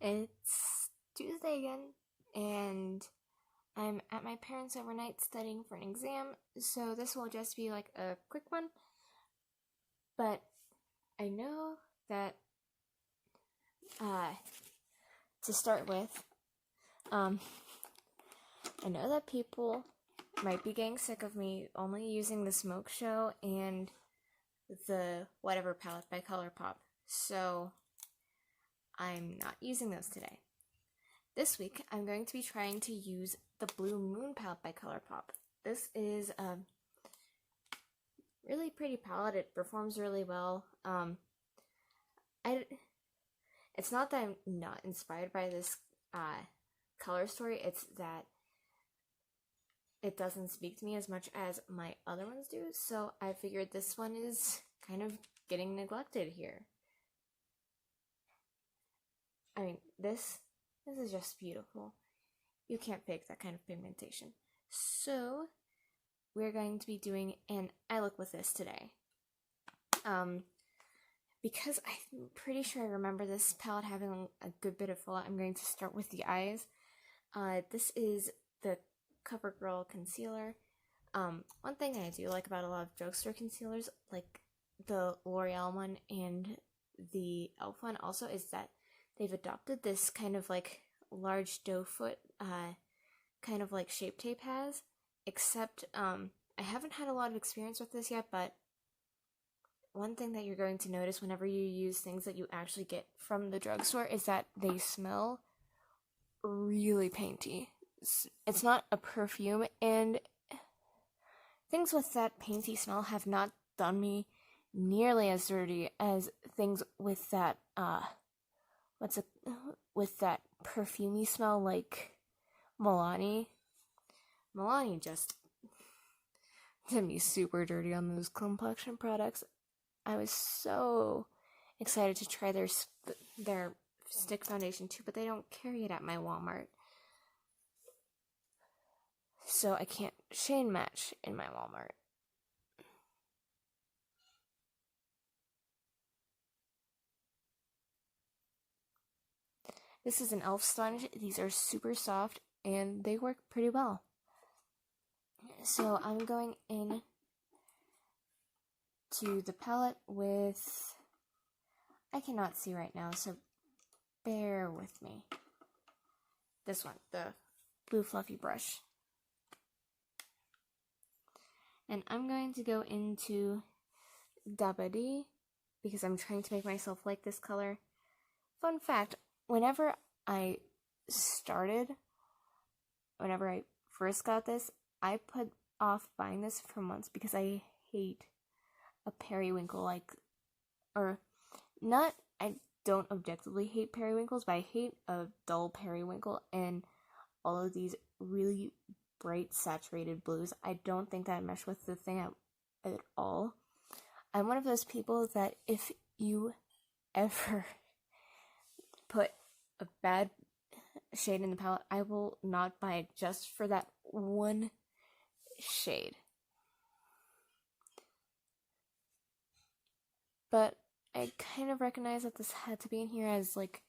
It's Tuesday again, and I'm at my parents' overnight studying for an exam, so this will just be like a quick one. But I know that, to start with, I know that people might be getting sick of me only using the Smoke Show and the Whatever palette by Colourpop, so I'm not using those today. This week, I'm going to be trying to use the Blue Moon palette by Colourpop. This is a really pretty palette. It performs really well. It's not that I'm not inspired by this color story, it's that it doesn't speak to me as much as my other ones do, so I figured this one is kind of getting neglected here. I mean, this is just beautiful. You can't fake that kind of pigmentation. So, we're going to be doing an eye look with this today. Because I'm pretty sure I remember this palette having a good bit of fallout, I'm going to start with the eyes. This is the CoverGirl concealer. One thing I do like about a lot of drugstore concealers, like the L'Oreal one and the e.l.f. one also, is that they've adopted this kind of like large doe foot kind of like Shape Tape has, except I haven't had a lot of experience with this yet, but one thing that you're going to notice whenever you use things that you actually get from the drugstore is that they smell really painty. It's not a perfume, and things with that painty smell have not done me nearly as dirty as things with that with that perfumey smell like Milani. Milani just did me super dirty on those complexion products. I was so excited to try their stick foundation too, but they don't carry it at my Walmart, so I can't shade match in my Walmart. This is an e.l.f. sponge. These are super soft and they work pretty well. So I'm going in to the palette with, I cannot see right now, so bear with me. This one, the blue fluffy brush. And I'm going to go into Dabadi because I'm trying to make myself like this color. Fun fact, whenever I first got this, I put off buying this for months because I hate a periwinkle I don't objectively hate periwinkles, but I hate a dull periwinkle and all of these really bright saturated blues. I don't think that mesh with the thing at all. I'm one of those people that if you ever put a bad shade in the palette, I will not buy it just for that one shade. But I kind of recognize that this had to be in here as like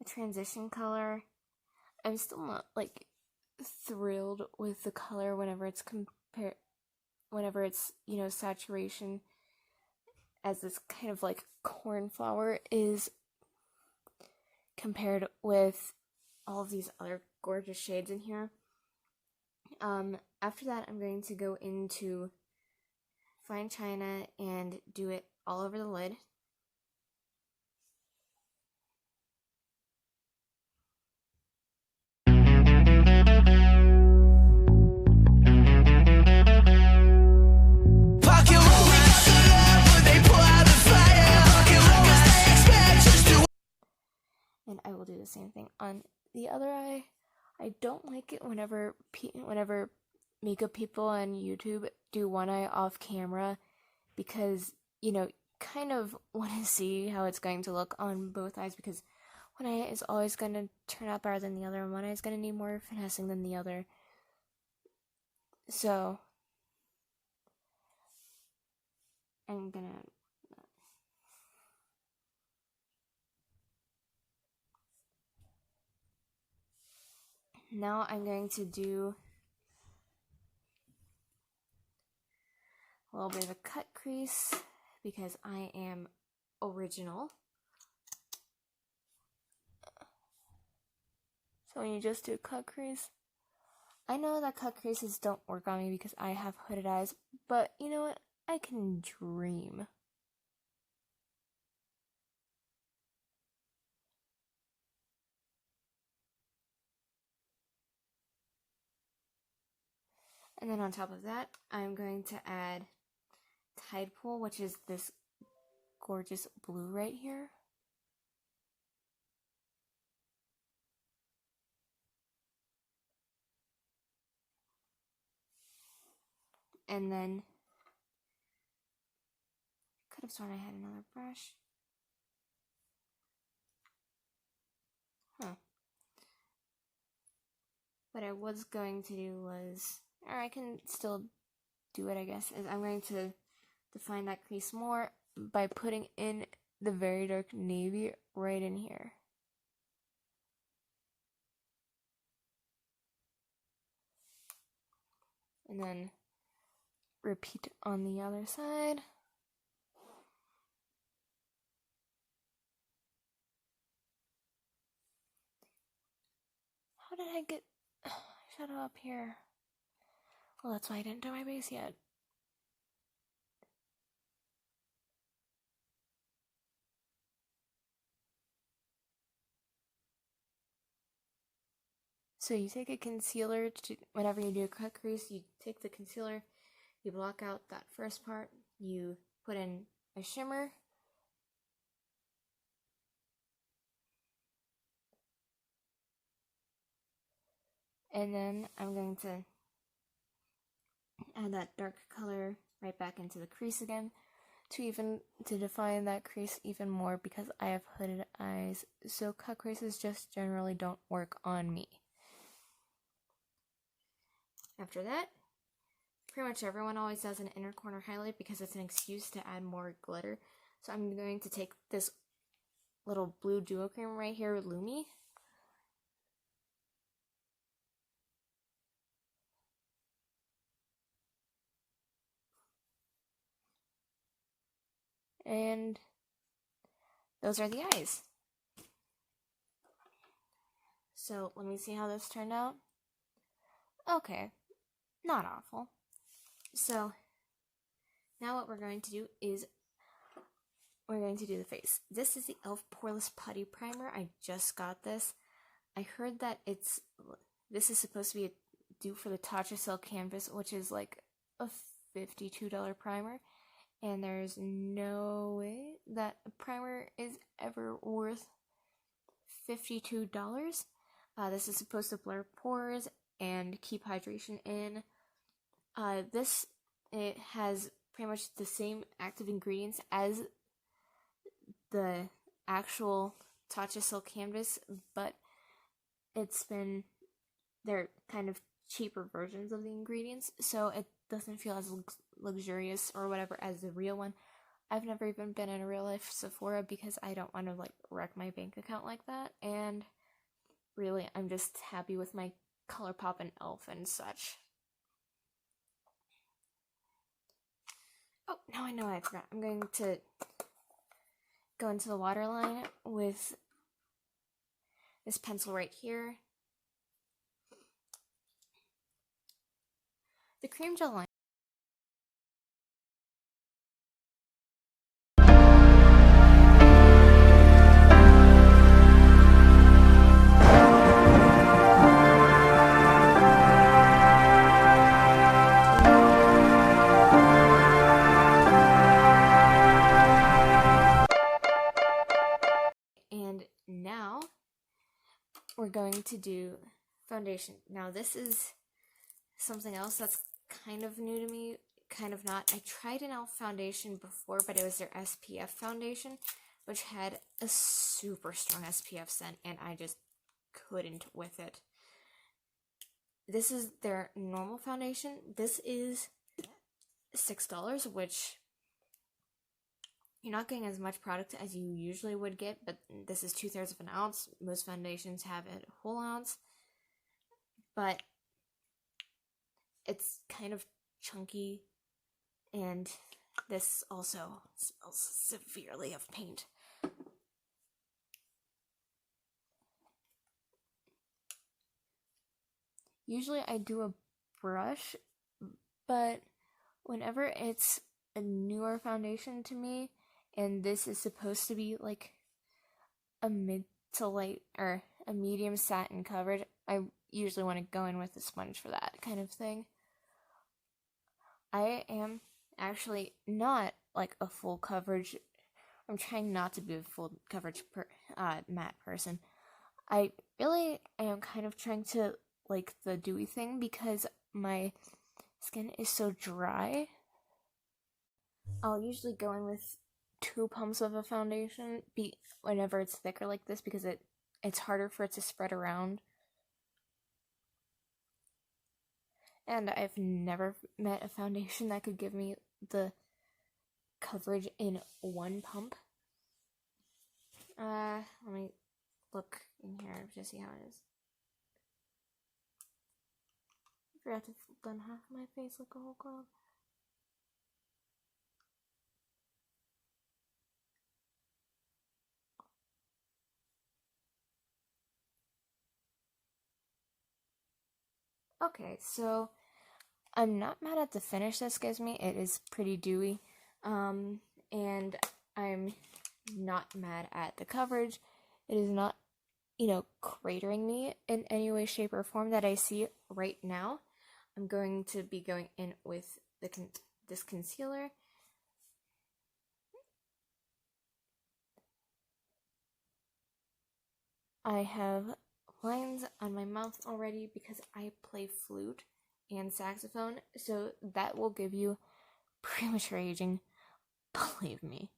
a transition color. I'm still not like thrilled with the color whenever it's saturation, as this kind of like cornflower is compared with all of these other gorgeous shades in here. After that, I'm going to go into Fine China and do it all over the lid. And I will do the same thing on the other eye. I don't like it whenever makeup people on YouTube do one eye off camera, because, kind of want to see how it's going to look on both eyes, because one eye is always going to turn out better than the other, and one eye is going to need more finessing than the other. So, I'm gonna Now I'm going to do a little bit of a cut crease because I am original. So when you just do cut crease, I know that cut creases don't work on me because I have hooded eyes, but you know what? I can dream. And then on top of that, I'm going to add Tide Pool, which is this gorgeous blue right here. And then, could have sworn I had another brush. Huh. What I was going to do was, or I can still do it I guess, is I'm going to define that crease more by putting in the very dark navy right in here. And then repeat on the other side. How did I get shadow up here? Well, that's why I didn't do my base yet. So you take a concealer, whenever you do a cut crease, you take the concealer, you block out that first part, you put in a shimmer, and then I'm going to add that dark color right back into the crease again to define that crease even more because I have hooded eyes, so cut creases just generally don't work on me. After that, pretty much everyone always does an inner corner highlight because it's an excuse to add more glitter. So I'm going to take this little blue duo cream right here, Lumi, and those are the eyes. So let me see how this turned out. Okay, not awful. So now what we're going to do is we're going to do the face. This is the e.l.f. Poreless Putty Primer. I just got this. I heard that this is supposed to be a dupe for the Tatcha Silk Canvas, which is like a $52 primer. And there's no way that a primer is ever worth $52. This is supposed to blur pores and keep hydration in. It has pretty much the same active ingredients as the actual Tatcha Silk Canvas, but they're kind of cheaper versions of the ingredients, so it doesn't feel as luxurious or whatever as the real one. I've never even been in a real life Sephora because I don't want to wreck my bank account like that, and really I'm just happy with my Colourpop and e.l.f. and such. Oh, now I know I forgot. I'm going to go into the waterline with this pencil right here. The cream gel line. And now we're going to do foundation. Now this is something else that's kind of new to me, kind of not. I tried an e.l.f. foundation before, but it was their SPF foundation, which had a super strong SPF scent, and I just couldn't with it. This is their normal foundation. This is $6, which you're not getting as much product as you usually would get, but this is 2/3 of an ounce. Most foundations have a whole ounce. but it's kind of chunky, and this also smells severely of paint. Usually I do a brush, but whenever it's a newer foundation to me, and this is supposed to be like a mid to light or a medium satin coverage, I usually want to go in with a sponge for that kind of thing. I am actually not like a full coverage. I'm trying not to be a full coverage matte person. I really am kind of trying to like the dewy thing because my skin is so dry. I'll usually go in with 2 pumps of a foundation whenever it's thicker like this because it's harder for it to spread around. And I've never met a foundation that could give me the coverage in 1 pump. Let me look in here to see how it is. I forgot to blend half my face like a whole cloud. Okay, so I'm not mad at the finish this gives me. It is pretty dewy. And I'm not mad at the coverage. It is not, cratering me in any way, shape, or form that I see right now. I'm going to be going in with this concealer. I have lines on my mouth already because I play flute and saxophone, so that will give you premature aging, believe me.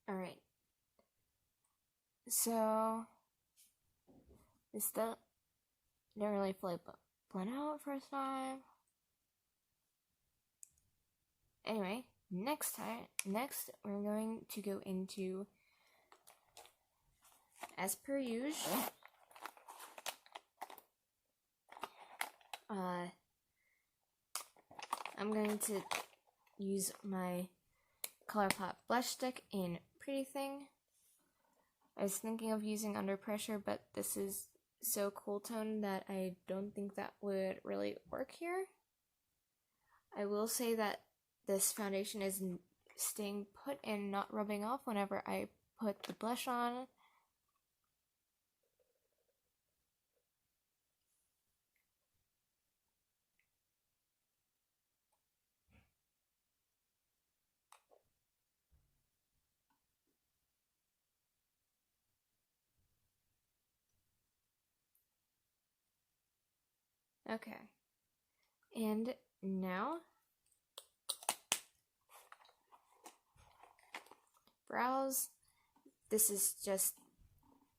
Alright, so this stuff didn't really fully blend out first time. Anyway, next we're going to go into, as per usual, I'm going to use my Colourpop blush stick in Pretty Thing. I was thinking of using Under Pressure, but this is so cool tone that I don't think that would really work here. I will say that this foundation is staying put and not rubbing off whenever I put the blush on. Okay. And now, brows. This is just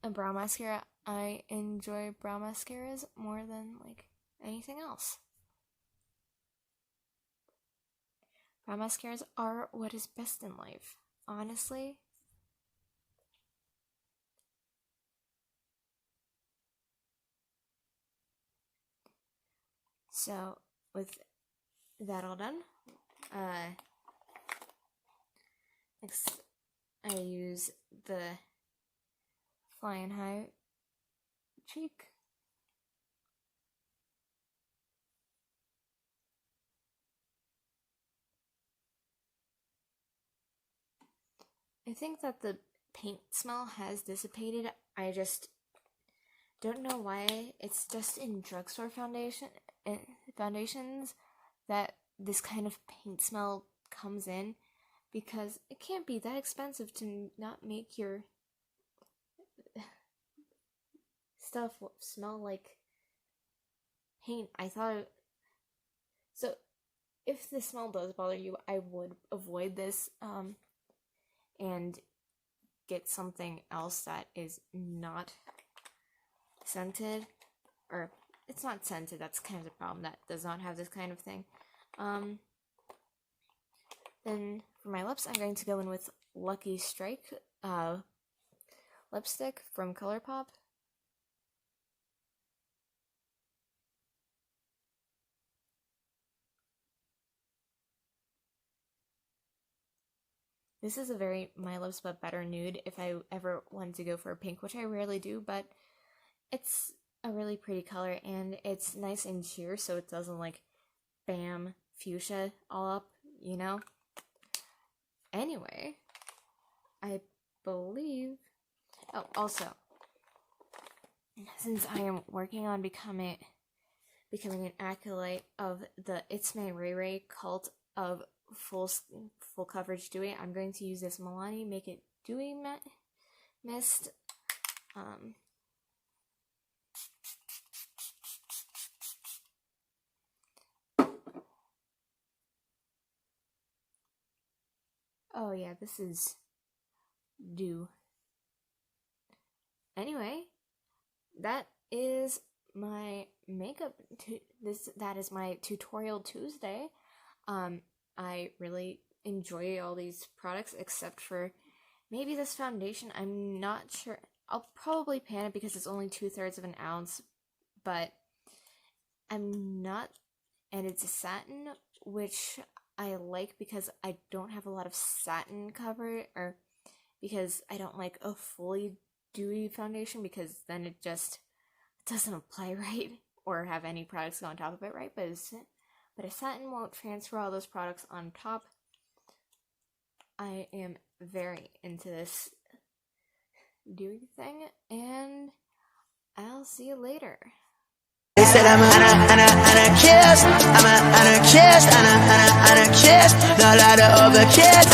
a brow mascara. I enjoy brow mascaras more than like anything else. Brow mascaras are what is best in life, honestly. So, with that all done, next I use the Flying High cheek. I think that the paint smell has dissipated. I just don't know why. It's just in drugstore foundations that this kind of paint smell comes in, because it can't be that expensive to not make your stuff smell like paint. I thought so. If the smell does bother you, I would avoid this and get something else that is not scented or it's not scented. That's kind of the problem. That does not have this kind of thing. Then for my lips, I'm going to go in with Lucky Strike lipstick from Colourpop. This is a very My Lips But Better nude if I ever wanted to go for a pink, which I rarely do, but it's a really pretty color, and it's nice and sheer, so it doesn't like bam fuchsia all up, you know? Anyway, I believe... Oh, also, since I am working on becoming an acolyte of the It's My Ray Ray cult of full coverage dewy, I'm going to use this Milani Make It Dewy Mist. Oh yeah, this is dew. Anyway, that is my makeup. That is my tutorial Tuesday. I really enjoy all these products except for maybe this foundation. I'm not sure. I'll probably pan it because it's only 2/3 of an ounce, but I'm not. And it's a satin, which I like because I don't have a lot of satin cover, or because I don't like a fully dewy foundation because then it just doesn't apply right or have any products go on top of it right, but a satin won't transfer all those products on top. I am very into this dewy thing, and I'll see you later. They said I'm an anarchist, I'm an anarchist, I'm an anarchist, the ladder of the kids.